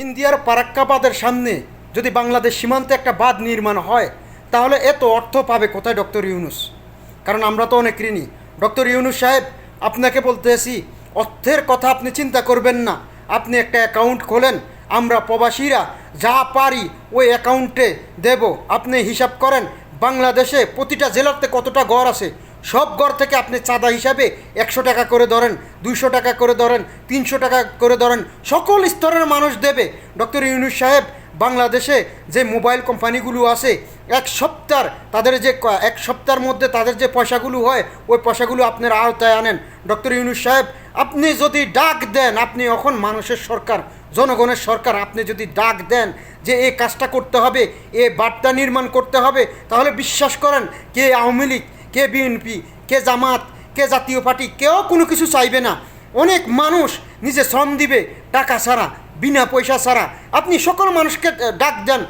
ইন্ডিয়ার ফারাক্কাবাদের সামনে যদি বাংলাদেশ সীমান্তে একটা বাঁধ নির্মাণ হয় তাহলে এত অর্থ পাবে কোথায় ডক্টর ইউনূস? কারণ আমরা তো অনেক ঋণী। ডক্টর ইউনূস সাহেব, আপনাকে বলতেছি, অর্থের কথা আপনি চিন্তা করবেন না। আপনি একটা অ্যাকাউন্ট খোলেন, আমরা প্রবাসীরা যা পারি ওই অ্যাকাউন্টে দেব। আপনি হিসাব করেন বাংলাদেশে প্রতিটা জেলাতে কতটা গড় আছে, সব গড় থেকে আপনি চাঁদা হিসাবে 100 টাকা করে ধরেন, 200 টাকা করে ধরেন, 300 টাকা করে ধরেন, সকল স্তরের মানুষ দেবে। ডক্টর ইউনূস সাহেব, বাংলাদেশে যে মোবাইল কোম্পানিগুলো আছে এক সপ্তাহের মধ্যে তাদের যে পয়সাগুলো হয় ওই পয়সাগুলো আপনার আওতায় আনেন। ডক্টর ইউনূস সাহেব, আপনি যদি ডাক দেন, আপনি এখন মানুষের সরকার, জনগণের সরকার, আপনি যদি ডাক দেন যে এই কাজটা করতে হবে, এ বার্তা নির্মাণ করতে হবে, তাহলে বিশ্বাস করেন কে আওয়ামী লীগ, কে বিএনপি, কে জামাত, কে জাতীয় পার্টি, কেউ কোনো কিছু চাইবে না। অনেক মানুষ নিজে শ্রম দিবে টাকা ছাড়া, বিনা পয়সা ছাড়া। আপনি সকল মানুষকে ডাক দেন,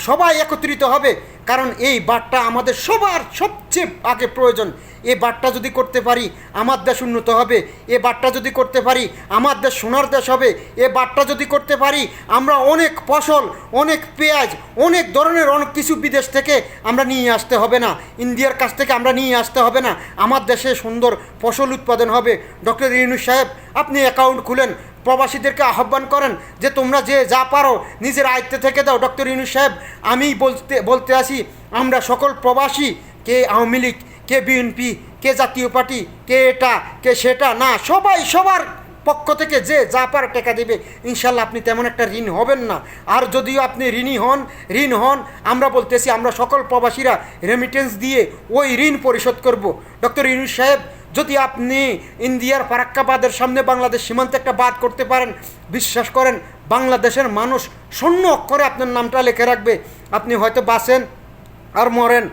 সবাই একত্রিত হবে। কারণ এই বার্তা আমাদের সবার সবচেয়ে আগে প্রয়োজন। এই বার্তা যদি করতে পারি আমার দেশ উন্নত হবে। এ বার্তা যদি করতে পারি আমার দেশ সোনার দেশ হবে। এ বার্তা যদি করতে পারি আমরা অনেক ফসল, অনেক পেঁয়াজ, অনেক ধরনের অনেক কিছু বিদেশ থেকে আমরা নিয়ে আসতে হবে না, ইন্ডিয়ার কাছ থেকে আমরা নিয়ে আসতে হবে না। আমার দেশে সুন্দর ফসল উৎপাদন হবে। ডক্টর ইউনূস সাহেব, আপনি অ্যাকাউন্ট খুলেন, প্রবাসীদেরকে আহ্বান করেন যে তোমরা যে যা পারো নিজের আয়ত্ত থেকে দাও। ডক্টর ইউনূস সাহেব, আমি বলতে আসি, আমরা সকল প্রবাসী, কে আওয়ামী লীগ, কে বিএনপি, কে জাতীয় পার্টি, কে এটা কে সেটা না, সবাই সবার পক্ষ থেকে যে যা পারে টাকা দেবে। ইনশাল্লাহ আপনি তেমন একটা ঋণ হবেন না। আর যদিও আপনি ঋণ হন, আমরা বলতেছি আমরা সকল প্রবাসীরা রেমিটেন্স দিয়ে ওই ঋণ পরিশোধ করব। ডক্টর ইউনূস সাহেব, যদি আপনি ইন্ডিয়ার ফারাক্কাবাদের সামনে বাংলাদেশ সীমান্তে একটা বাঁধ করতে পারেন, বিশ্বাস করেন বাংলাদেশের মানুষ শূন্য অক্ষরে আপনার নামটা লিখে রাখবে। আপনি হয়তো বাঁচেন আর মরেন,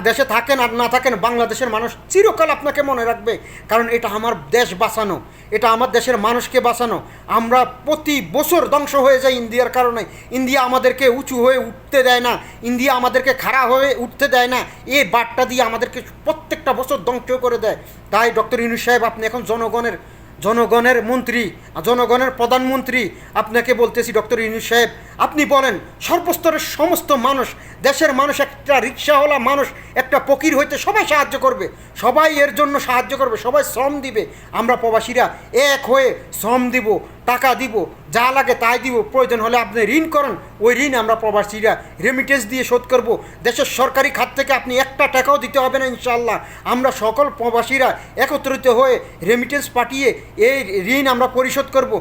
দেশে থাকেন আর না থাকেন, বাংলাদেশের মানুষ চিরকাল আপনাকে মনে রাখবে। কারণ এটা আমার দেশ বাঁচানো, এটা আমার দেশের মানুষকে বাঁচানো। আমরা প্রতি বছর ধ্বংস হয়ে যাই ইন্ডিয়ার কারণে। ইন্ডিয়া আমাদেরকে উঁচু হয়ে উঠতে দেয় না, ইন্ডিয়া আমাদেরকে খাড়া হয়ে উঠতে দেয় না। এই বার্তা দিয়ে আমাদেরকে প্রত্যেকটা বছর ধ্বংস করে দেয়। তাই ডক্টর ইউনূস সাহেব, আপনি এখন জনগণের মন্ত্রী, জনগণের প্রধানমন্ত্রী। আপনাকে বলতেছি ডক্টর ইউনূস সাহেব, আপনি বলেন সর্বস্তরের সমস্ত মানুষ, দেশের মানুষ, একটা রিক্সাওয়ালা মানুষ, একটা ফকির হইতে সবাই সাহায্য করবে, সবাই এর জন্য সাহায্য করবে, সবাই শ্রম দিবে। আমরা প্রবাসীরা এক হয়ে শ্রম দিব, টাকা দিব, যা লাগে তাই দিব। প্রয়োজন হলে আপনি ঋণ করেন, ওই ঋণ আমরা প্রবাসীরা রেমিটেন্স দিয়ে শোধ করব। দেশের সরকারি খাত থেকে আপনি একটা টাকাও দিতে হবে না ইনশাআল্লাহ। আমরা সকল প্রবাসীরা একত্রিত হয়ে রেমিটেন্স পাঠিয়ে এই ঋণ আমরা পরিশোধ করব।